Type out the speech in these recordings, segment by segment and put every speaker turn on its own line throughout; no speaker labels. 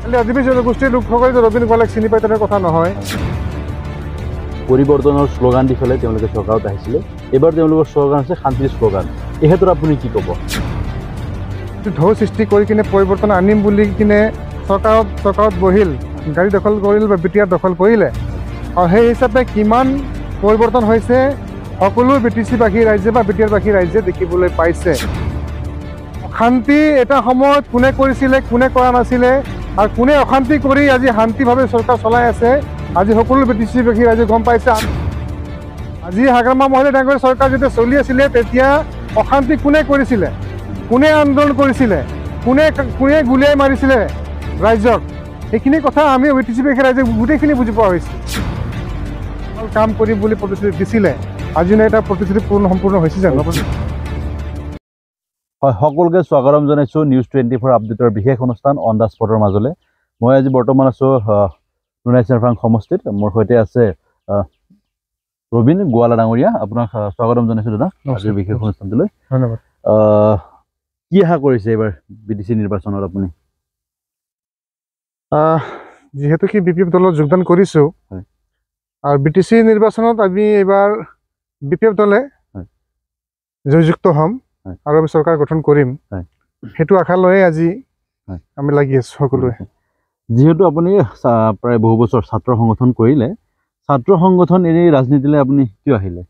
আদিবাসী জনগোষ্ঠীৰ লোকসকলে ৰবীন গোৱালাক চিনি পায় তেনে কথা নহয়।
পৰিৱৰ্তনৰ শ্লোগান দি পেলাই তেওঁলোকে চৰকাৰত আহিছিলে। এইবাৰ তেওঁলোকৰ শ্লোগান আছে শান্তিৰ শ্লোগান। এই ক্ষেত্ৰত আপুনি কি ক'ব?
ঢৌ সৃষ্টি কৰি কিনে পৰিৱৰ্তন আনিম বুলি কিনে চৰকাৰত বহিল, গাড়ী দখল কৰিল বা বিটিআৰ দখল কৰিলে। আৰু সেই হিচাপে কিমান পৰিৱৰ্তন হৈছে সকলো BTC-বাসী ৰাইজে বা BTR-বাসী ৰাইজে দেখিবলৈ পাইছে। অশান্তি এটা সময়ত কোনে কৰিছিলে, কোনে কৰা নাছিলে, আৰু কোনে অশান্তি কৰি আজি শান্তিভাৱে চৰকাৰ চলাই আছে, আজি সকলো BTC-বাসী ৰাইজে গম পাইছে। আজি হাগ্ৰামা মহিলা ডাঙৰীয়া চৰকাৰ যেতিয়া চলি আছিলে তেতিয়া অশান্তি কোনে কৰিছিলে, কোনে আন্দোলন কৰিছিলে, কোনে গুলিয়াই মাৰিছিলে ৰাইজক, সেইখিনি কথা আমি BTC-বাসী ৰাইজে গোটেইখিনি বুজি পোৱা হৈছিল। কাম কৰিম বুলি প্ৰতিশ্ৰুতি দিছিলে, আজি এটা প্ৰতিশ্ৰুতি সম্পূৰ্ণ হৈছে জানো?
হয়, সকলোকে স্বাগতম জনাইছোঁ নিউজ 24 আপডেটৰ বিশেষ অনুষ্ঠান অন দ্য স্পটৰ মাজলৈ। মই আজি বৰ্তমান আছোঁ নুনাই চেৰফাং সমষ্টিত। মোৰ সৈতে আছে ৰবীন গোৱালা ডাঙৰীয়া। আপোনাক স্বাগতম জনাইছোঁ দাদা আজিৰ বিশেষ অনুষ্ঠানটোলৈ।
ধন্যবাদ।
কি আশা কৰিছে এইবাৰ BTC নিৰ্বাচনত আপুনি?
যিহেতু কি BPF দলত যোগদান কৰিছোঁ, আৰু BTC নিৰ্বাচনত আমি এইবাৰ BPF দলে জয়যুক্ত হ'ম আৰু আমি চৰকাৰ গঠন কৰিম, সেইটো আশা লৈয়ে আজি আমি লাগি আছোঁ সকলোৱে।
যিহেতু আপুনি প্ৰায় বহু বছৰ ছাত্ৰ সংগঠন কৰিলে, ছাত্ৰ সংগঠন এৰি ৰাজনীতিলৈ আপুনি কিয় আহিলে?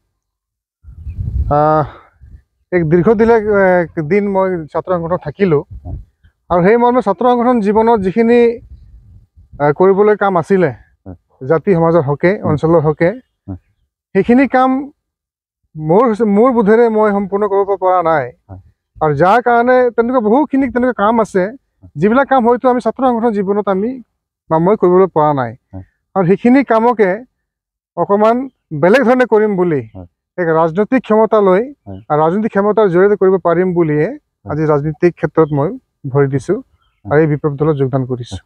এক দিন মই ছাত্ৰ সংগঠন থাকিলোঁ, আৰু সেই মৰ্মে ছাত্ৰ সংগঠন জীৱনত যিখিনি কৰিবলৈ কাম আছিলে জাতি সমাজৰ হকে, অঞ্চলৰ হকে, সেইখিনি কাম মোৰ বোধেৰে মই সম্পূৰ্ণ কৰিব পৰা নাই। আৰু যাৰ কাৰণে তেনেকুৱা বহুখিনি তেনেকুৱা কাম আছে যিবিলাক কাম হয়তো আমি ছাত্ৰ সংগঠন জীৱনত মই কৰিবলৈ পৰা নাই। আৰু সেইখিনি কামকে অকণমান বেলেগ ধৰণে কৰিম বুলি এক ৰাজনৈতিক ক্ষমতা লৈ ৰাজনৈতিক ক্ষমতাৰ জৰিয়তে কৰিব পাৰিম বুলিয়ে আজি ৰাজনীতিক ক্ষেত্ৰত মই ভৰি দিছোঁ আৰু এই BPF দলত যোগদান কৰিছোঁ।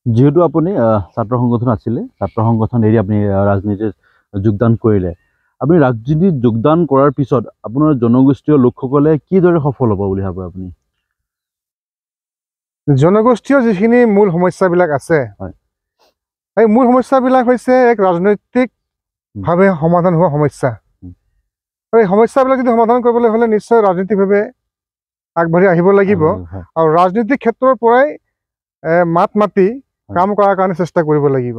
যিহেতু আপুনি ছাত্ৰ সংগঠন আছিলে, ছাত্ৰ সংগঠন এৰি আপুনি ৰাজনীতিত যোগদান কৰিলে, আপুনি ৰাজনীতিত যোগদান কৰাৰ পিছত আপোনাৰ জনগোষ্ঠীয় লোকসকলে কিদৰে সফল হ'ব বুলি ভাবে আপুনি?
জনগোষ্ঠীয় যিখিনি মূল সমস্যাবিলাক আছে, এই মূল সমস্যাবিলাক হৈছে এক ৰাজনৈতিকভাৱে সমাধান হোৱা সমস্যা। আৰু এই সমস্যাবিলাক যদি সমাধান কৰিবলৈ হ'লে নিশ্চয় ৰাজনৈতিকভাৱে আগবাঢ়ি আহিব লাগিব, আৰু ৰাজনৈতিক ক্ষেত্ৰৰ পৰাই মাত মাতি কাম কৰাৰ কাৰণে চেষ্টা কৰিব লাগিব।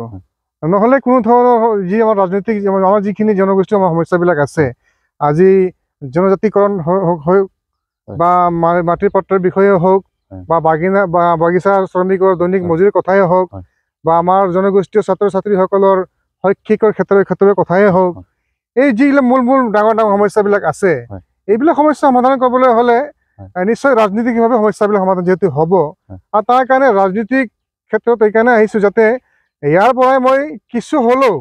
নহ'লে কোনো ধৰণৰ আমাৰ ৰাজনৈতিক আমাৰ যিখিনি জনগোষ্ঠীয় সমস্যাবিলাক আছে, আজি জনজাতিকৰণ হওক বা মাটিৰ পত্ৰৰ বিষয়ে হওক বা বাগিচা শ্ৰমিকৰ দৈনিক মজুৰিৰ কথাই হওক বা আমাৰ জনগোষ্ঠীয় ছাত্ৰ ছাত্ৰীসকলৰ শৈক্ষিকৰ ক্ষেত্ৰৰ কথাই হওক, এই যিবিলাক মূল ডাঙৰ সমস্যাবিলাক আছে, এইবিলাক সমস্যা সমাধান কৰিবলৈ হ'লে নিশ্চয় ৰাজনীতিকভাৱে সমস্যাবিলাক সমাধান যিহেতু হ'ব, আৰু তাৰ কাৰণে ৰাজনীতিক ক্ষেত্ৰত এইকাৰণে আহিছোঁ যাতে ইয়াৰ পৰাই মই কিছু হ'লেও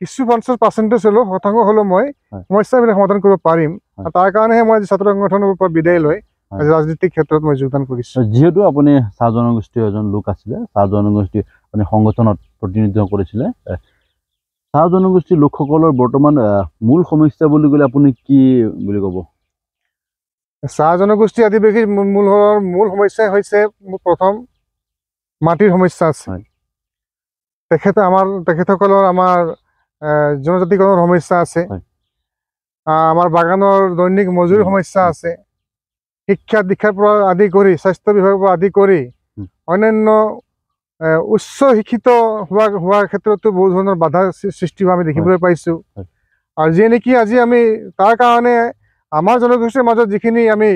50% হ'লেও শতাংশ হ'লেও মই সমস্যাবিলাক সমাধান কৰিব পাৰিম। আৰু তাৰ কাৰণেহে মই আজি ছাত্ৰ সংগঠনৰ পৰা বিদায় লৈ আজি ৰাজনীতিক ক্ষেত্ৰত মই যোগদান কৰিছোঁ।
যিহেতু আপুনি চাহ জনগোষ্ঠীৰ এজন লোক আছিলে, চাহ জনগোষ্ঠী আপুনি সংগঠনত প্ৰতিনিধিত্ব কৰিছিলে, চাহ জনগোষ্ঠীৰ লোকসকলৰ বৰ্তমান মূল সমস্যা বুলি ক'লে আপুনি কি বুলি ক'ব?
চাহ জনগোষ্ঠী আদিবাসীৰ মূল সমস্যাই হৈছে প্ৰথম মাটিৰ সমস্যা আছে। তেখেতসকলৰ আমাৰ জনজাতিকৰণৰ সমস্যা আছে, আমাৰ বাগানৰ দৈনিক মজুৰিৰ সমস্যা আছে, শিক্ষা দীক্ষাৰ পৰা আদি কৰি স্বাস্থ্য বিভাগৰ পৰা আদি কৰি অন্যান্য উচ্চ শিক্ষিত হোৱাৰ ক্ষেত্ৰতো বহু ধৰণৰ বাধাৰ সৃষ্টি হোৱা আমি দেখিবলৈ পাইছোঁ। আৰু যিয়ে নেকি আজি আমি তাৰ কাৰণে আমাৰ জনগোষ্ঠীৰ মাজত যিখিনি আমি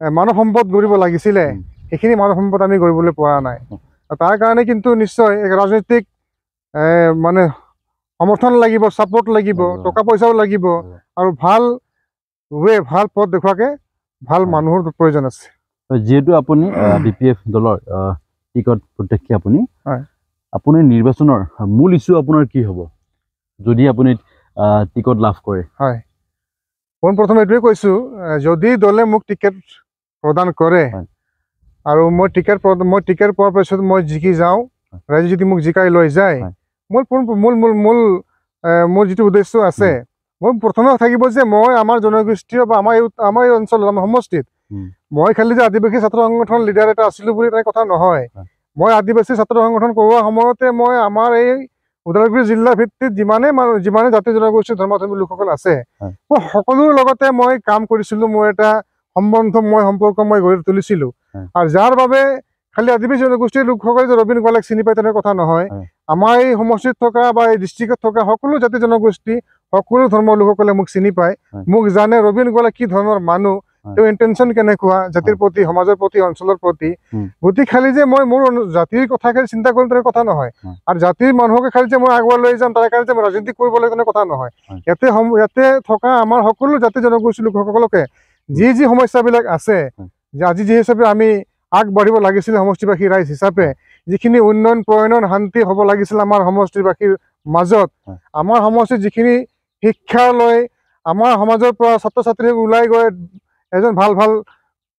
মানৱ সম্পদ গঢ়িব লাগিছিলে, সেইখিনি মানৱ সম্পদ আমি গঢ়িবলৈ পৰা নাই। তাৰ কাৰণে কিন্তু নিশ্চয় এক ৰাজনৈতিক মানে সমৰ্থন লাগিব, ছাপোৰ্ট লাগিব, টকা পইচাও লাগিব, আৰু ভাল পথ দেখুৱাকে ভাল মানুহৰ প্ৰয়োজন আছে।
যিহেতু আপুনি BPF দলৰ টিকট প্ৰত্যাশী, আপুনি নিৰ্বাচনৰ মূল ইছ্যু আপোনাৰ কি হ'ব যদি আপুনি টিকট লাভ কৰে?
হয়, পোনপ্ৰথমে এইটোৱে কৈছোঁ, যদি দলে মোক টিকেট প্ৰদান কৰে আৰু মই টিকেট পোৱাৰ পিছত মই জিকি যাওঁ, ৰাইজে যদি মোক জিকাই লৈ যায়, মোৰ যিটো উদ্দেশ্য আছে, মোৰ প্ৰথমে থাকিব যে মই আমাৰ জনগোষ্ঠীয় বা আমাৰ এই অঞ্চলত আমাৰ সমষ্টিত মই খালি যে আদিবাসী ছাত্ৰ সংগঠন লিডাৰ এটা আছিলোঁ বুলি তাই কথা নহয়, মই আদিবাসী ছাত্ৰ সংগঠন কৰোৱাৰ সময়তে মই আমাৰ এই ওদালগুৰি জিলা ভিত্তিত যিমানে জাতি জনগোষ্ঠী ধৰ্মাৱলম্বী লোকসকল আছে মই সকলোৰ লগতে মই কাম কৰিছিলোঁ মোৰ এটা সম্পৰ্ক মই গঢ়ি তুলিছিলোঁ আৰু যাৰ বাবে খালি আদিবাসী জনগোষ্ঠীৰ লোকসকলে যে ৰবীন গোৱালাক চিনি পায় তেনে কথা নহয় আমাৰ এই সমষ্টিত থকা বা এই ডিষ্ট্ৰিক্টত থকা সকলো জাতি জনগোষ্ঠী সকলো ধৰ্মৰ লোকসকলে মোক চিনি পায় মোক জানে ৰবীন গোৱালা কি ধৰণৰ মানুহ তেওঁ ইণ্টেনশ্যন কেনেকুৱা জাতিৰ প্ৰতি সমাজৰ প্ৰতি অঞ্চলৰ প্ৰতি গতিকে খালি যে মই মোৰ জাতিৰ কথা খালি চিন্তা কৰিম তেনে কথা নহয় আৰু জাতিৰ মানুহকে খালি যে মই আগুৱাই লৈ যাম তাৰ কাৰণে যে মই ৰাজনীতি কৰিব লাগে তেনে কথা নহয় ইয়াতে থকা আমাৰ সকলো জাতি জনগোষ্ঠী লোকসকলকে যি সমস্যাবিলাক আছে যে আজি যি হিচাপে আমি আগবাঢ়িব লাগিছিল সমষ্টিবাসী ৰাইজ হিচাপে যিখিনি উন্নয়ন প্ৰণয়ন শান্তি হ'ব লাগিছিল আমাৰ সমষ্টিবাসীৰ মাজত আমাৰ সমষ্টিত যিখিনি শিক্ষা লৈ আমাৰ সমাজৰ পৰা ছাত্ৰ ছাত্ৰী ওলাই গৈ এজন ভাল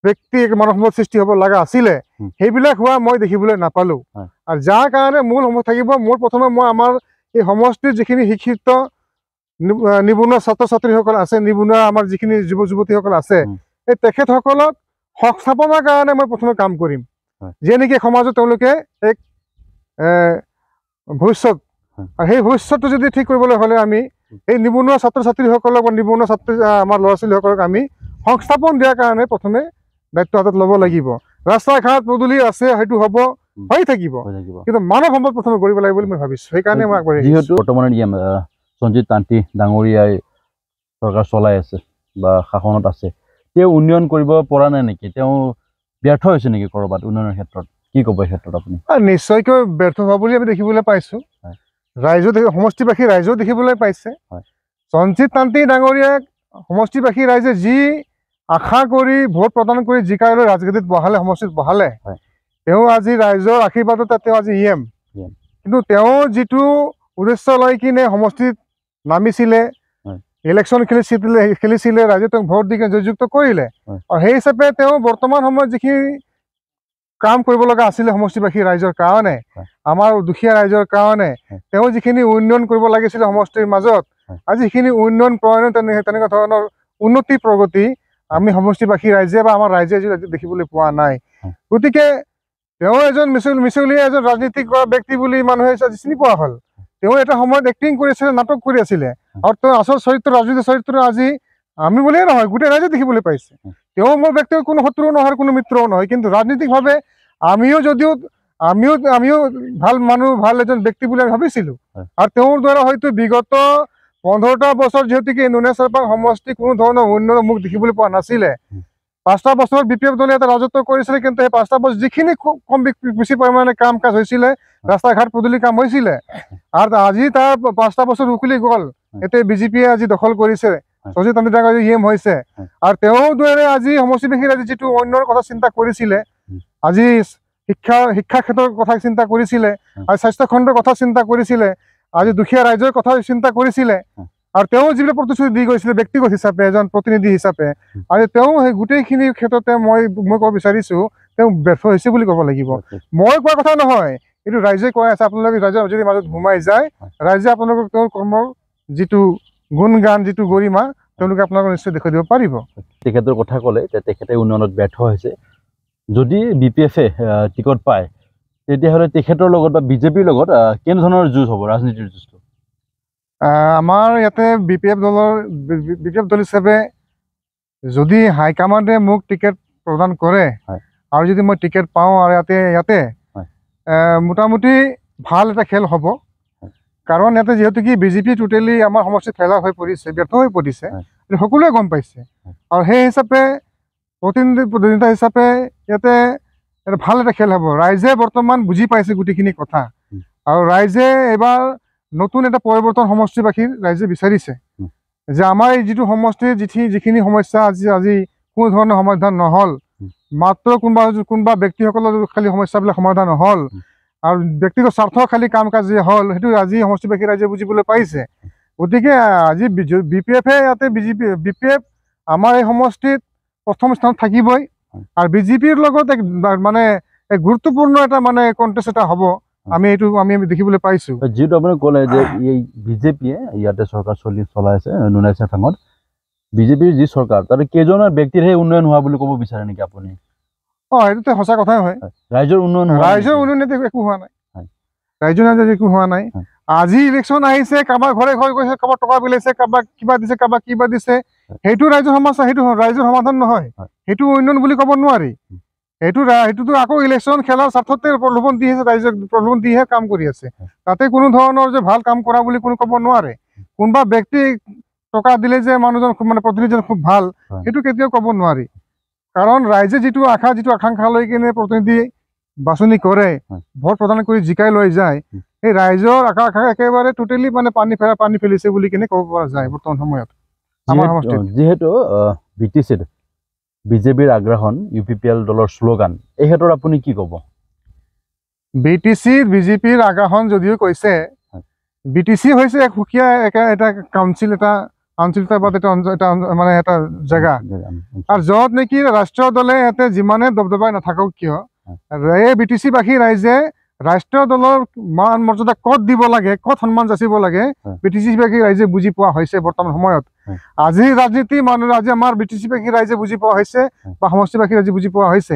ব্যক্তি মানৱ সম্পদ সৃষ্টি হ'ব লগা আছিলে সেইবিলাক হোৱা মই দেখিবলৈ নাপালোঁ আৰু যাৰ কাৰণে মূল সমস্যা থাকিব মোৰ প্ৰথমে মই আমাৰ এই সমষ্টিৰ যিখিনি শিক্ষিত নিবনুৱা ছাত্ৰ ছাত্ৰীসকল আছে নিবনুৱা আমাৰ যিখিনি যুৱ যুৱতীসকল আছে এই তেখেতসকলক সংস্থাপনৰ কাৰণে মই প্ৰথমে কাম কৰিম যে নেকি সমাজত তেওঁলোকে এক ভৱিষ্যত আৰু সেই ভৱিষ্যতটো যদি ঠিক কৰিবলৈ হ'লে আমি এই নিবনুৱা ছাত্ৰ ছাত্ৰীসকলক বা নিবনুৱা আমাৰ ল'ৰা ছোৱালীসকলক আমি সংস্থাপন দিয়াৰ কাৰণে প্ৰথমে দায়িত্ব হাতত ল'ব লাগিব ৰাস্তা ঘাট পদূলি আছে সেইটো হ'ব হৈ থাকিব কিন্তু মানৱ সম্পদ প্ৰথমে কৰিব লাগিব বুলি মই ভাবিছোঁ সেইকাৰণে মই আগবাঢ়ি
যিহেতু বৰ্তমান সঞ্জিত তান্তি ডাঙৰীয়াই চৰকাৰ চলাই আছে বা শাসনত আছে তেওঁ উন্নয়ন কৰিব পৰা নাই নেকি তেওঁ ব্যৰ্থ হৈছে নেকি ক'ৰবাত উন্নয়নৰ ক্ষেত্ৰত কি ক'ব এই ক্ষেত্ৰত আপুনি
নিশ্চয়কৈ ব্যৰ্থ হোৱা বুলি আমি দেখিবলৈ পাইছোঁ ৰাইজেও সমষ্টিবাসী ৰাইজেও দেখিবলৈ পাইছে সঞ্জিত তান্তি ডাঙৰীয়াক সমষ্টিবাসী ৰাইজে যি আশা কৰি ভোট প্ৰদান কৰি জিকাই লৈ ৰাজগাদীত বহালে সমষ্টিত বহালে তেওঁ আজি ৰাইজৰ আশীৰ্বাদত তেওঁ আজি EM কিন্তু তেওঁ যিটো উদ্দেশ্য লৈ কিনে সমষ্টিত নামিছিলে ইলেকশ্যন খেলিছিলে ৰাইজে তেওঁক ভোট দি জয়যুক্ত কৰিলে আৰু সেই হিচাপে তেওঁ বৰ্তমান সময়ত যিখিনি কাম কৰিব লগা আছিলে সমষ্টিবাসী ৰাইজৰ কাৰণে আমাৰ দুখীয়া ৰাইজৰ কাৰণে তেওঁ যিখিনি উন্নয়ন কৰিব লাগিছিলে সমষ্টিৰ মাজত আজি সেইখিনি উন্নয়ন প্ৰণয়ন তেনেকুৱা ধৰণৰ উন্নতি প্ৰগতি আমি সমষ্টিবাসী ৰাইজে বা আমাৰ ৰাইজে দেখিবলৈ পোৱা নাই গতিকে তেওঁ এজন মিছলীয়া এজন ৰাজনীতিক ব্যক্তি বুলি মানুহে চিনি পোৱা হ'ল তেওঁ এটা সময়ত এক্টিং কৰিছিলে নাটক কৰি আছিলে আৰু তেওঁ আচল চৰিত্ৰ ৰাজনীতি চৰিত্ৰ আজি আমি বুলিয়ে নহয় গোটেই ৰাইজে দেখিবলৈ পাইছে তেওঁ মোৰ ব্যক্তিগত কোনো শত্ৰু নহয় কোনো মিত্ৰও নহয় কিন্তু ৰাজনীতিকভাৱে আমিও ভাল মানুহ ভাল এজন ব্যক্তি বুলি আমি ভাবিছিলোঁ আৰু তেওঁৰ দ্বাৰা হয়তো বিগত 15টা বছৰ যিহেতুকে নুনিয়া চেৰপাং সমষ্টি কোনো ধৰণৰ উন্নয়ন মুখ দেখিবলৈ পোৱা নাছিলে 5টা বছৰ BPF দলে এটা ৰাজত্ব কৰিছিলে কিন্তু সেই 5টা বছৰ যিখিনি কম বেছি পৰিমাণে কাম কাজ হৈছিলে ৰাস্তা ঘাট পদূলি কাম হৈছিলে আৰু আজি তাৰ 5টা বছৰ উকলি গ'ল এতিয়া BJPয়ে আজি দখল কৰিছে সঞ্জিত তান্তি ডাঙৰীয়া EM হৈছে আৰু তেওঁৰ দ্বাৰা আজি সমষ্টিবাসী ৰাইজে যিটো অন্যৰ কথা চিন্তা কৰিছিলে আজি শিক্ষা ক্ষেত্ৰৰ কথা চিন্তা কৰিছিলে আৰু স্বাস্থ্য খণ্ডৰ কথা চিন্তা কৰিছিলে আজি দুখীয়া ৰাইজৰ কথা চিন্তা কৰিছিলে আৰু তেওঁ যিবিলাক প্ৰতিশ্ৰুতি দি গৈছিলে ব্যক্তিগত হিচাপে এজন প্ৰতিনিধি হিচাপে আৰু তেওঁ সেই গোটেইখিনি ক্ষেত্ৰতে মই ক'ব বিচাৰিছোঁ তেওঁ ব্যৰ্থ হৈছে বুলি ক'ব লাগিব মই কোৱা কথা নহয় এইটো ৰাইজে কৈ আছে আপোনালোকে ৰাইজৰ যদি মাজত সোমাই যায় ৰাইজে আপোনালোকক তেওঁৰ কৰ্মৰ যিটো গুণগান যিটো গৰিমা তেওঁলোকে আপোনালোকক নিশ্চয় দেখুৱাই দিব পাৰিব
তেখেতৰ কথা ক'লে যে তেখেতে উন্নয়নত ব্যৰ্থ হৈছে যদি BPF-এ টিকট পায় তেতিয়াহ'লে তেখেতৰ লগত বা BJPৰ লগত কেনেধৰণৰ যুঁজ হ'ব ৰাজনীতিৰ যুঁজটো
আমাৰ ইয়াতে BPF দল হিচাপে যদি হাইকমাণ্ডে মোক টিকেট প্ৰদান কৰে আৰু যদি মই টিকেট পাওঁ আৰু ইয়াতে মোটামুটি ভাল এটা খেল হ'ব কাৰণ ইয়াতে যিহেতু কি BJP টোটেলি আমাৰ সমষ্টিত ফেলা হৈ পৰিছে ব্যৰ্থ হৈ পৰিছে সকলোৱে গম পাইছে আৰু সেই হিচাপে প্ৰতিনিধিতা হিচাপে ইয়াতে এটা ভাল এটা খেল হ'ব ৰাইজে বৰ্তমান বুজি পাইছে গোটেইখিনি কথা আৰু ৰাইজে এইবাৰ নতুন এটা পৰিৱৰ্তন সমষ্টিবাসীৰ ৰাইজে বিচাৰিছে যে আমাৰ এই যিটো সমষ্টিৰ যিখিনি সমস্যা আজি কোনো ধৰণৰ সমাধান নহ'ল মাত্ৰ কোনোবা ব্যক্তিসকলৰ খালি সমস্যাবিলাক সমাধান হ'ল আৰু ব্যক্তিগত স্বাৰ্থ খালি কাম কাজ হ'ল সেইটো আজি সমষ্টিবাসী ৰাইজে বুজিবলৈ পাইছে গতিকে আজি BPF-এ ইয়াতে BPF আমাৰ এই সমষ্টিত প্ৰথম স্থানত থাকিবই আৰু BJPৰ লগত মানে এক গুৰুত্বপূৰ্ণ এটা মানে কণ্টেষ্ট এটা হ'ব আমি দেখিবলৈ পাইছোঁ
যিহেতু আপুনি ক'লে যে এই BJPয়ে ইয়াতে চৰকাৰ চলাই আছে নুনিয়া চেৰপাঙত BJPৰ যি চৰকাৰ তাতে কেইজনৰ ব্যক্তিৰহে উন্নয়ন হোৱা বুলি ক'ব বিচাৰে নেকি আপুনি
সেইটোতো সঁচা কথাই হয়।
ৰাইজৰ উন্নয়ন
ৰাইজৰ উন্নয়ন একো হোৱা নাই, ৰাইজৰ একো হোৱা নাই। আজি ইলেকশ্যন আহিছে, কাৰোবাৰ ঘৰে ঘৰে গৈছে, কাৰোবাৰ টকা বিলাইছে, কাৰোবাক কিবা দিছে, কাৰোবাক কিবা দিছে, সেইটো ৰাইজৰ সমস্যা, সেইটো ৰাইজৰ সমাধান নহয়, সেইটো উন্নয়ন বুলি ক'ব নোৱাৰি। সেইটোতো আকৌ ইলেকশ্যন খেলাৰ স্বাৰ্থতে প্ৰলোভন দি আছে, ৰাইজক প্ৰলোভন দিহে কাম কৰি আছে। তাতে কোনো ধৰণৰ যে ভাল কাম কৰা বুলি কোনো ক'ব নোৱাৰে। কোনোবা ব্যক্তি টকা দিলে যে মানুহজন মানে প্ৰতিনিধিজন খুব ভাল, সেইটো কেতিয়াও ক'ব নোৱাৰি। কাৰণ ৰাইজে যিটো আশা, যিটো আকাংক্ষা লৈ কিনে প্ৰতিনিধি বাছনি কৰে, ভোট প্ৰদান কৰি জিকাই লৈ যায়, সেই ৰাইজৰ আকাংক্ষা একেবাৰে টোটেলি মানে পানী ফেলিছে বুলি কিনে ক'ব পৰা যায় বৰ্তমান সময়ত আমাৰ সমষ্টিত।
যিহেতু BTCত বিজেপিৰ আগ্ৰাসন, UPPL দলৰ শ্লোগান, এই ক্ষেত্ৰত আপুনি কি ক'ব?
BTCত বিজেপিৰ আগ্ৰাসন যদিও কৈছে, BTC হৈছে এক সুকীয়া এটা কাউন্সিল, এটা আঞ্চলিকতাবাদ, এটা মানে এটা জেগা, আৰু য'ত নেকি ৰাষ্ট্ৰীয় দলে ইয়াতে যিমানে দবদবাই নাথাকক কিয়, এই BTCবাসী ৰাইজে ৰাষ্ট্ৰীয় দলৰ মান মৰ্যাদা ক'ত দিব লাগে, ক'ত সন্মান যাচিব লাগে, BTCবাসী ৰাইজে বুজি পোৱা হৈছে বৰ্তমান সময়ত। আজি ৰাজনীতি আজি আমাৰ BTCবাসী ৰাইজে বুজি পোৱা হৈছে, বা সমষ্টিবাসী ৰাইজে বুজি পোৱা হৈছে।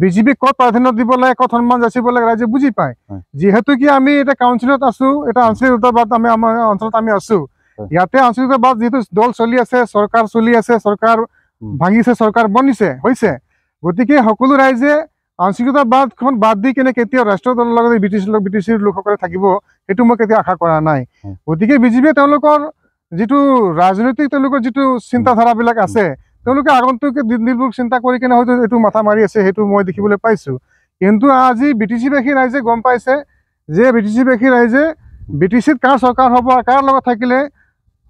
বিজেপিক ক'ত প্ৰাধান্য দিব লাগে, ক'ত সন্মান যাচিব লাগে, ৰাইজে বুজি পায়। যিহেতু কি আমি এটা কাউন্সিলত আছো, এটা আঞ্চলিকতাবাদ আমাৰ অঞ্চলত আমি আছো, ইয়াতে আঞ্চলিকতাবাদ যিহেতু দল চলি আছে, চৰকাৰ চলি আছে, চৰকাৰ ভাঙিছে, চৰকাৰ বনিছে হৈছে, গতিকে সকলো ৰাইজে আঞ্চলিকতাবাদখন বাদ দি কিনে কেতিয়াও ৰাষ্ট্ৰীয় দলৰ লগত BTCৰ লোকসকলে থাকিব, সেইটো মই কেতিয়াও আশা কৰা নাই। গতিকে বিজেপিয়ে তেওঁলোকৰ যিটো ৰাজনৈতিক তেওঁলোকৰ যিটো চিন্তাধাৰাবিলাক আছে, তেওঁলোকে আগন্তুক দিনবোৰ চিন্তা কৰি কিনে হয়তো এইটো মাথা মাৰি আছে, সেইটো মই দেখিবলৈ পাইছো। কিন্তু আজি BTCবাসী ৰাইজে গম পাইছে যে BTCবাসী ৰাইজে BTCত কাৰ চৰকাৰ হ'ব, কাৰ লগত থাকিলে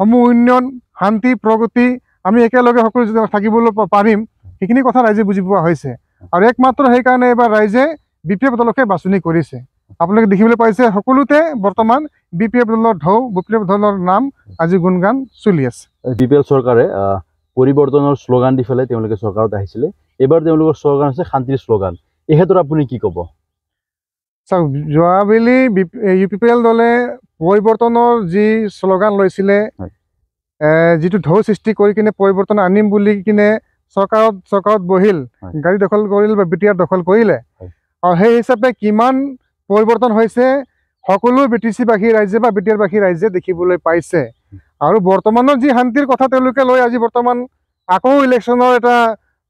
সমূহ উন্নয়ন, শান্তি, প্ৰগতি আমি একেলগে সকলো থাকিবলৈ পাৰিম, সেইখিনি কথা ৰাইজে বুজি পোৱা হৈছে। আৰু একমাত্ৰ সেইকাৰণে এইবাৰ ৰাইজে BPF দলকে বাছনি কৰিছে। আপোনালোকে দেখিবলৈ পাইছে সকলোতে বৰ্তমান BPF দলৰ BPF দলৰ নাম আজি গুণগান চলি আছে।
BPL চৰকাৰে পৰিৱৰ্তনৰ শ্লোগান দি পেলাই তেওঁলোকে চৰকাৰত আহিছিলে, এইবাৰ তেওঁলোকৰ শ্লোগান আছে শান্তিৰ শ্লোগান, এই ক্ষেত্ৰত আপুনি কি ক'ব?
চাওক, যোৱাবেলি UPPL দলে পৰিৱৰ্তনৰ যি শ্লোগান লৈছিলে, যিটো ঢৌ সৃষ্টি কৰি কিনে পৰিৱৰ্তন আনিম বুলি কিনে চৰকাৰত বহিল, গাড়ী দখল কৰিল বা BTR দখল কৰিলে, আৰু সেই হিচাপে কিমান পৰিৱৰ্তন হৈছে সকলো BTCবাসী ৰাইজে বা BTRবাসী ৰাইজে দেখিবলৈ পাইছে। আৰু বৰ্তমানৰ যি শান্তিৰ কথা তেওঁলোকে লৈ আজি বৰ্তমান আকৌ ইলেকশ্যনৰ এটা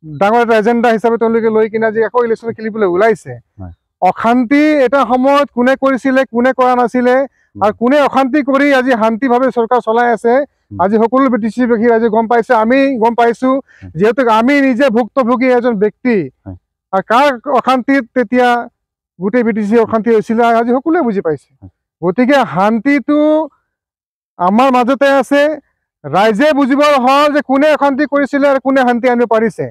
ডাঙৰ এটা এজেণ্ডা হিচাপে তেওঁলোকে লৈ কিনে আজি আকৌ ইলেকশ্যন খেলিবলৈ ওলাইছে। অশান্তি এটা সময়ত কোনে কৰিছিলে, কোনে কৰা নাছিলে, আৰু কোনে অশান্তি কৰি আজি শান্তিভাৱে চৰকাৰ চলাই আছে, আজি সকলো BTCবাসী ৰাইজে গম পাইছে, আমি গম পাইছো, যিহেতু আমি নিজে ভুক্তভোগী এজন ব্যক্তি। আৰু কাৰ অশান্তিত তেতিয়া গোটেই BTC অশান্তি হৈছিলে আজি সকলোৱে বুজি পাইছে। গতিকে শান্তিটো আমাৰ মাজতে আছে, ৰাইজে বুজিব হ'ল যে কোনে অশান্তি কৰিছিলে আৰু কোনে শান্তি আনিব পাৰিছে।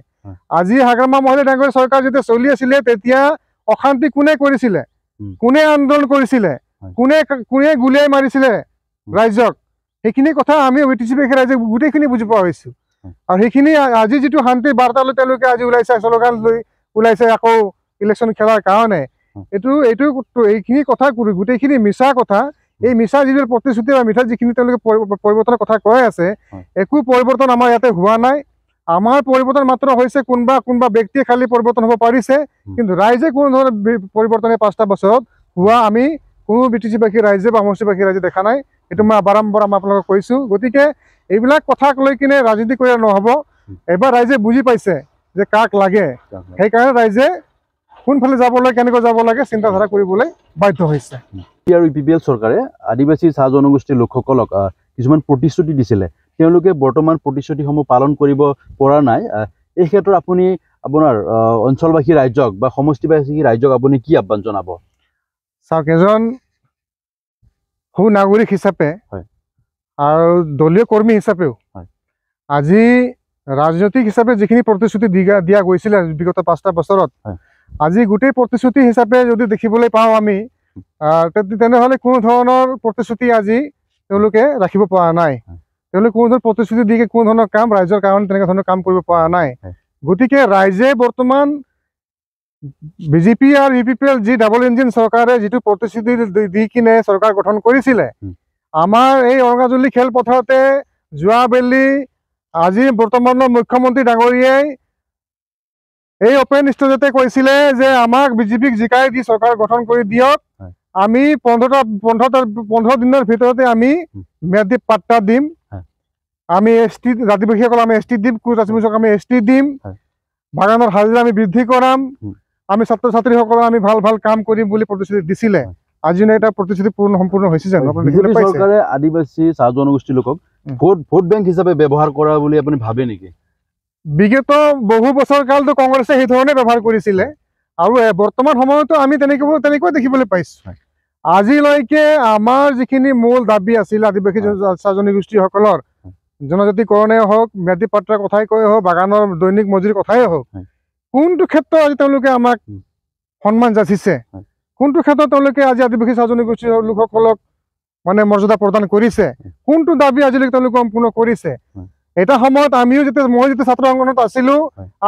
আজি হাগ্ৰামা মহলে ডাঙৰীয়া চৰকাৰ যেতিয়া চলি আছিলে, তেতিয়া অশান্তি কোনে কৰিছিলে, কোনে আন্দোলন কৰিছিলে, কোনে গুলিয়াই মাৰিছিলে ৰাইজক, সেইখিনি কথা আমি BTCবাসী ৰাইজে গোটেইখিনি বুজি পোৱা হৈছো। আৰু সেইখিনি আজি যিটো শান্তিৰ বাৰ্তা লৈ তেওঁলোকে আজি ওলাইছে, শ্লোগান লৈ ওলাইছে আকৌ ইলেকশ্যন খেলাৰ কাৰণে, এইখিনি কথা গোটেইখিনি মিছা কথা। এই মিছা যিবোৰ প্ৰতিশ্ৰুতি বা মিঠা যিখিনি তেওঁলোকে পৰিৱৰ্তনৰ কথা কৈ আছে, একো পৰিৱৰ্তন আমাৰ ইয়াতে হোৱা নাই। আমাৰ পৰিৱৰ্তন মাত্ৰ হৈছে কোনোবা ব্যক্তিয়ে খালি পৰিৱৰ্তন হ'ব পাৰিছে, কিন্তু ৰাইজে কোনো ধৰণৰ পৰিৱৰ্তন 5টা বছৰত হোৱা আমি কোনো BTCবাসী ৰাইজে বা সমষ্টিবাসী ৰাইজে দেখা নাই। এইটো মই বাৰম্বাৰ আপোনালোকক কৈছো। গতিকে এইবিলাক কথাক লৈ কিনে ৰাজনীতি কৰিলে নহ'ব। এবাৰ ৰাইজে বুজি পাইছে যে কাক লাগে, সেইকাৰণে ৰাইজে কোনফালে যাবলৈ, কেনেকৈ যাব লাগে চিন্তাধাৰা কৰিবলৈ বাধ্য হৈছে।
আৰু UPPL চৰকাৰে আদিবাসী চাহ জনগোষ্ঠীৰ লোকসকলক কিছুমান প্ৰতিশ্ৰুতি দিছিলে, তেওঁলোকে বৰ্তমান প্ৰতিশ্ৰুতিসমূহ পালন কৰিব পৰা নাই। এই ক্ষেত্ৰত আপুনি আপোনাৰ অঞ্চলবাসী ৰাইজক বা সমষ্টিবাসী ৰাইজক আপুনি কি আহ্বান জনাব?
চাওক, এজন সুনাগৰিক হিচাপে আৰু দলীয় কৰ্মী হিচাপেও আজি ৰাজনৈতিক হিচাপে যিখিনি প্ৰতিশ্ৰুতি দিয়া গৈছিলে বিগত 5টা বছৰত, আজি গোটেই প্ৰতিশ্ৰুতি হিচাপে যদি দেখিবলৈ পাওঁ আমি, তেনেহ'লে কোনো ধৰণৰ প্ৰতিশ্ৰুতি আজি তেওঁলোকে ৰাখিব পৰা নাই। তেওঁলোকে কোনো ধৰণৰ প্ৰতিশ্ৰুতি দি কোনো ধৰণৰ কাম ৰাইজৰ কাৰণে তেনেকুৱা ধৰণৰ কাম কৰিব পৰা নাই। গতিকে ৰাইজে বৰ্তমান BJP আৰু UPPL যি ডাবল ইঞ্জিন চৰকাৰে যিটো প্ৰতিশ্ৰুতি দি কিনে চৰকাৰ গঠন কৰিছিলে, আমাৰ এই অৰঙাজুলি খেলপথাৰতে যোৱাবেলি আজি বৰ্তমানৰ মুখ্যমন্ত্ৰী ডাঙৰীয়াই এই অপেন ষ্টেজতে কৈছিলে যে আমাক বিজেপিক জিকাই দি চৰকাৰ গঠন কৰি দিয়ক, আমি 15 দিনৰ ভিতৰতে আমি ম্যাদী পাট্টা দিম, আমি এসটি আদিবাসীসকল আমি এসটি দিম, কোচ আদিবাসীক আমি এসটি দিম, বাগানৰ হাজিৰা আমি বৃদ্ধি কৰাম, আমি ছাত্ৰ ছাত্ৰীসকল আমি ভাল ভাল কাম কৰিম বুলি প্ৰতিশ্ৰুতি দিছিলে। আজি এটা প্ৰতিশ্ৰুতি সম্পূৰ্ণ হৈছে জানো?
বিজেপি চৰকাৰে আদিবাসী চাহ জনগোষ্ঠীৰ লোকক ভোট বেংক হিচাপে ব্যৱহাৰ কৰা বুলি আপুনি ভাবে নেকি?
বিগত বহু বছৰ কালতো কংগ্ৰেছে সেই ধৰণে ব্যৱহাৰ কৰিছিলে আৰু বৰ্তমান সময়তো আমি তেনেকৈ দেখিবলৈ পাইছো। আজিলৈকে আমাৰ যিখিনি মূল দাবী আছিল আদিবাসী চাহ জনগোষ্ঠীসকলৰ, জনজাতিকৰণে হওক, ম্যাদী পাট্টাৰ কথাই কৈ হওক, বাগানৰ দৈনিক মজুৰিৰ কথাই হওক, কোনটো ক্ষেত্ৰত আজি তেওঁলোকে আমাক সন্মান যাচিছে, কোনটো ক্ষেত্ৰত তেওঁলোকে আজি আদিবাসী চাহ জনগোষ্ঠীৰ লোকসকলক মানে মৰ্যাদা প্ৰদান কৰিছে, কোনটো দাবী আজিলৈকে তেওঁলোকে সম্পূৰ্ণ কৰিছে? এটা সময়ত মই যেতিয়া ছাত্ৰ সংগঠনত আছিলো,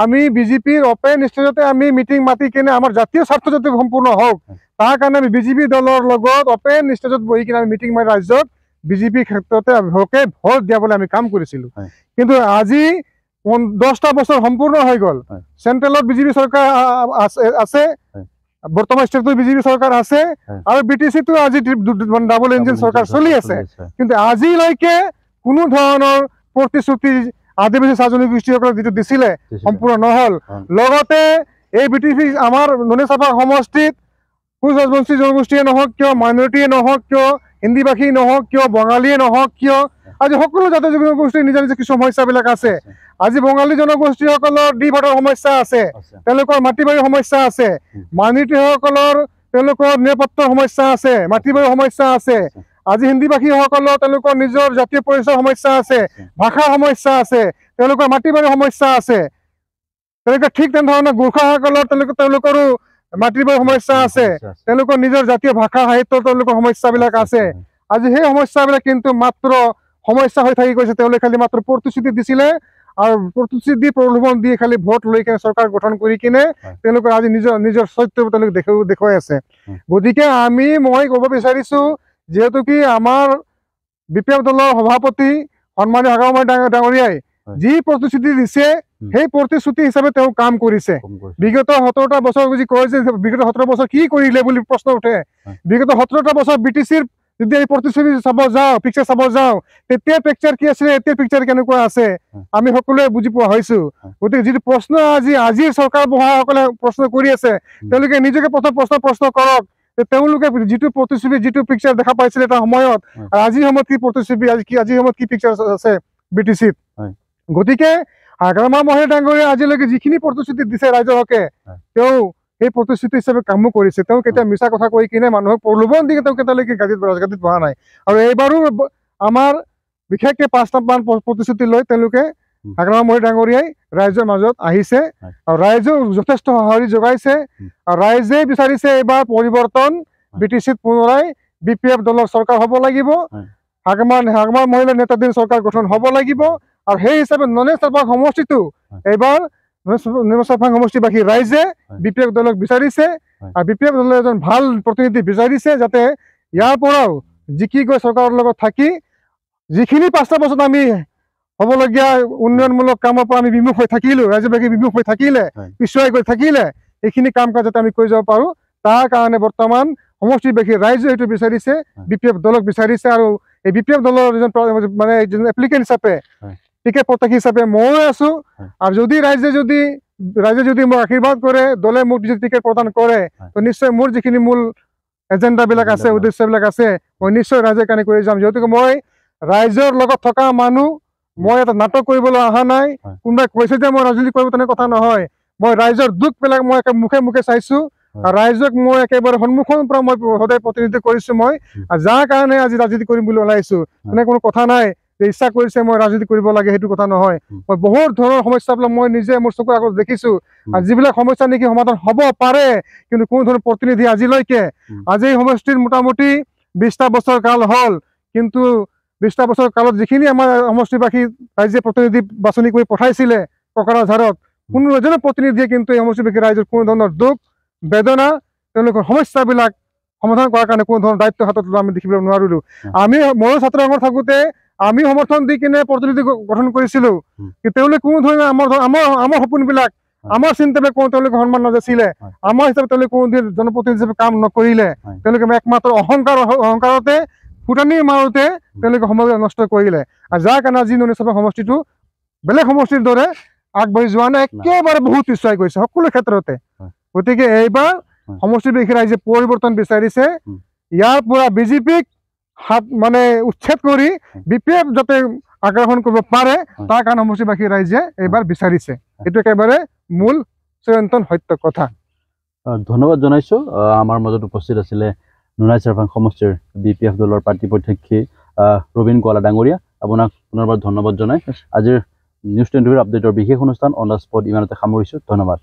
আমি বিজেপিৰ অপেন ষ্টেজতে আমি মিটিং মাতি কিনে আমাৰ জাতীয় স্বাৰ্থ যাতে সম্পূৰ্ণ হওক তাৰ কাৰণে আমি বিজেপি দলৰ লগত অপেন ষ্টেজত বহি কিনে আমি মিটিং মাৰি ৰাজ্যত বিজেপিৰ ক্ষেত্ৰতে ভোট দিয়াবলৈ আমি কাম কৰিছিলো। কিন্তু আজি 10টা বছৰ সম্পূৰ্ণ হৈ গ'ল, চেন্ট্ৰেলত বিজেপি চৰকাৰ আছে, বৰ্তমান ষ্টেটত বিজেপি চৰকাৰ আছে আৰু বিটিচিটো আজি ডাবল ইঞ্জিন চৰকাৰ চলি আছে। কিন্তু আজিলৈকে কোনো ধৰণৰ প্ৰতিশ্ৰুতি আদিবাসী চাহ জনগোষ্ঠীসকলক যিটো দিছিলে সম্পূৰ্ণ নহল। লগতে এই বিটিচি আমাৰ নুনেচাপা সমষ্টিত কোচ ৰাজবংশী জনগোষ্ঠীয়ে নহওক কিয়, মাইনৰিটিয়ে নহওক কিয়, হিন্দীভাষী নহওক কিয়, বঙালীয়ে নহওক কিয়, আজি সকলো জাতীয় জনগোষ্ঠীৰ নিজা নিজা কিছু সমস্যাবিলাক আছে। আজি বঙালী জনগোষ্ঠীসকলৰ দ্বিভাষাৰ সমস্যা আছে, তেওঁলোকৰ মাটি বাৰীৰ সমস্যা আছে, মাইনৰিটিসকলৰ তেওঁলোকৰ নিৰাপত্তাৰ সমস্যা আছে, মাটি বাৰীৰ সমস্যা আছে, আজি হিন্দীভাষীসকলৰ তেওঁলোকৰ নিজৰ জাতীয় পৰিচয়ৰ সমস্যা আছে, ভাষাৰ সমস্যা আছে, তেওঁলোকৰ মাটি বাৰীৰ সমস্যা আছে। তেওঁলোকে ঠিক তেনেধৰণে গোৰ্খাসকলৰ তেওঁলোকৰো মাটি বাৰীৰ সমস্যা আছে, তেওঁলোকৰ নিজৰ জাতীয় ভাষা সাহিত্যৰ তেওঁলোকৰ সমস্যাবিলাক আছে। আজি সেই সমস্যাবিলাক কিন্তু মাত্ৰ সমস্যা হৈ থাকি গৈছে। তেওঁলোকে খালি মাত্ৰ প্ৰতিশ্ৰুতি দিছিলে আৰু প্ৰতিশ্ৰুতি দি প্ৰলোভন দি খালি ভোট লৈ কিনে চৰকাৰ গঠন কৰি কিনে তেওঁলোকে আজি নিজৰ চৰিত্ৰ তেওঁলোকে দেখুৱাই আছে। গতিকে মই ক'ব বিচাৰিছো, যিহেতু কি আমাৰ বিপিএফ দলৰ সভাপতি সন্মানীয় হাগ্ৰামাৰ ডাঙৰীয়াই যি প্ৰতিশ্ৰুতি দিছে সেই প্ৰতিশ্ৰুতি হিচাপে তেওঁ কাম কৰিছে। বিগত 17টা বছৰ যদি কয় যে বিগত 17 বছৰ কি কৰিলে বুলি প্ৰশ্ন উঠে, বিগত 17টা বছৰ বিটিচিৰ যদি এই প্ৰতিশ্ৰুতি চাব যাওঁ, পিকচাৰ চাব যাওঁ, তেতিয়া পিকচাৰ কি আছিলে, এতিয়া পিকচাৰ কেনেকুৱা আছে আমি সকলোৱে বুজি পোৱা হৈছো। গতিকে যিটো প্ৰশ্ন আজিৰ চৰকাৰ বহাসকলে প্ৰশ্ন কৰি আছে, তেওঁলোকে নিজকে প্ৰশ্ন কৰক যে তেওঁলোকে যিটো প্ৰতিশ্ৰুতি যিটো পিকচাৰ দেখা পাইছিলে এটা সময়ত, আজিৰ সময়ত কি প্ৰতিশ্ৰুতি, আজিৰ সময়ত কি পিকচাৰ আছে বিটিচিত। গতিকে হাগ্ৰামাৰ মহীয় ডাঙৰীয়াই আজিলৈকে যিখিনি প্ৰতিশ্ৰুতি দিছে ৰাইজৰ হকে, তেওঁ সেই প্ৰতিশ্ৰুতি হিচাপে কামো কৰিছে। তেওঁ কেতিয়া মিছা কথা কৈ কিনে মানুহক প্ৰলোভন দি তেওঁ কেতিয়ালৈকে ৰাজগাদীত বহা নাই। আৰু এইবাৰো আমাৰ বিশেষকে 5টামান প্ৰতিশ্ৰুতি লৈ তেওঁলোকে হাগ্ৰামাৰ মহীয় ডাঙৰীয়াই ৰাইজৰ মাজত আহিছে আৰু ৰাইজেও যথেষ্ট সঁহাৰি যোগাইছে। আৰু ৰাইজে বিচাৰিছে এইবাৰ পৰিৱৰ্তন, বিটিচিত পুনৰাই বিপিএফ দলৰ চৰকাৰ হ'ব লাগিব, হাগ্ৰামাৰ মহিলা নেতৃত্বাধীন চৰকাৰ গঠন হ'ব লাগিব। আৰু সেই হিচাপে নুনেচাপা সমষ্টিটো এইবাৰ নুনেচাপা সমষ্টিবাসী ৰাইজে বিপিএফ দলক বিচাৰিছে আৰু বিপিএফ দলে এজন ভাল প্ৰতিনিধি বিচাৰিছে, যাতে ইয়াৰ পৰাও জিকি গৈ চৰকাৰৰ লগত থাকি যিখিনি 5টা বছৰত আমি হ'বলগীয়া উন্নয়নমূলক কামৰ পৰা আমি বিমুখ হৈ থাকিলো, ৰাজ্যবাসী বিমুখ হৈ থাকিলে, পিছুৱাই গৈ থাকিলে, এইখিনি কাম কাজ যাতে আমি কৰি যাব পাৰো, তাৰ কাৰণে বৰ্তমান সমষ্টিবাসী ৰাইজে এইটো বিচাৰিছে, বিপিএফ দলক বিচাৰিছে। আৰু এই বিপিএফ দলৰ মানে এপ্লিকেণ্ট হিচাপে, টিকেট প্ৰত্যাশী হিচাপে ময়ো আছো। আৰু যদি ৰাইজে যদি মোক আশীৰ্বাদ কৰে, দলে মোক যদি টিকেট প্ৰদান কৰে, তো নিশ্চয় মোৰ যিখিনি মূল এজেণ্ডাবিলাক আছে, উদ্দেশ্যবিলাক আছে, মই নিশ্চয় ৰাইজৰ কাৰণে কৰি যাম। যিহেতুকে মই ৰাইজৰ লগত থকা মানুহ, মই এটা নাটক কৰিবলৈ অহা নাই। কোনোবাই কৈছে যে মই ৰাজনীতি কৰিব, তেনে কথা নহয়। মই ৰাইজৰ দুখবিলাক মই মুখে মুখে চাইছো আৰু ৰাইজক মই একেবাৰে সন্মুখৰ পৰা মই সদায় প্ৰতিনিধিত্ব কৰিছো। মই যাৰ কাৰণে আজি ৰাজনীতি কৰিম বুলি ওলাইছো, তেনে কোনো কথা নাই যে ইচ্ছা কৰিছে মই ৰাজনীতি কৰিব লাগে, সেইটো কথা নহয়। মই বহুত ধৰণৰ সমস্যাবিলাক মই নিজে মোৰ চকুৰ আগত দেখিছো, আৰু যিবিলাক সমস্যা নেকি সমাধান হ'ব পাৰে, কিন্তু কোনো ধৰণৰ প্ৰতিনিধি আজিলৈকে, আজি এই সমষ্টিৰ মোটামুটি 20টা বছৰ কাল হ'ল, কিন্তু 20টা বছৰ কালত যিখিনি আমাৰ সমষ্টিবাসী ৰাইজে প্ৰতিনিধি বাছনি কৰি পঠাইছিলে কোকৰাঝাৰত, কোনো এজনে প্ৰতিনিধিয়ে কিন্তু এই সমষ্টিবাসী ৰাইজৰ কোনো ধৰণৰ দুখ বেদনা, তেওঁলোকৰ সমস্যাবিলাক সমাধান কৰাৰ কাৰণে কোনো ধৰণৰ দায়িত্ব হাতত আমি দেখিবলৈ নোৱাৰিলো। ময়ো ছাত্ৰ সংঘত থাকোঁতে আমি সমৰ্থন দি কিনে প্ৰতিনিধি গঠন কৰিছিলো, কিন্তু তেওঁলোকে কোনো ধৰণে আমাৰ সপোনবিলাক, আমাৰ চিন্তাৰে কোনো তেওঁলোকে সন্মান নাজাছিলে আমাৰ হিচাপে তেওঁলোকে কোনোদিন জনপ্ৰতিনিধি হিচাপে কাম নকৰিলে তেওঁলোকে একমাত্ৰ অহংকাৰতে ফুটানি মাৰোতে তেওঁলোকে সময় নষ্ট কৰিলে আৰু যাৰ কাৰণে আজি নুনেশ্বৰ সমষ্টিটো বেলেগ সমষ্টিৰ দৰে আগবাঢ়ি যোৱা নাই একেবাৰে বহুত পিছুৱাই গৈছে সকলো ক্ষেত্ৰতে গতিকে এইবাৰ সমষ্টিবাসী ৰাইজে পৰিৱৰ্তন বিচাৰিছে ইয়াৰ পৰা বিজেপিক হাত মানে উচ্ছেদ কৰি বিপিএফ যাতে আগ্ৰাসন কৰিব পাৰে তাৰ কাৰণে সমষ্টিবাসী ৰাইজে এইবাৰ বিচাৰিছে এইটো একেবাৰে মূল চিৰন্তন সত্য কথা
ধন্যবাদ জনাইছো আমাৰ মাজত উপস্থিত আছিলে নুনাই চেৰফাং সমষ্টিৰ বিপিএফ দলৰ প্ৰাৰ্থী প্ৰত্যাশী ৰবীন গোৱালা ডাঙৰীয়া আপোনাক পুনৰবাৰ ধন্যবাদ জনাই আজিৰ নিউজ 24 আপডেটৰ বিশেষ অনুষ্ঠান অন দ্য স্পট ইমানতে সামৰিছো ধন্যবাদ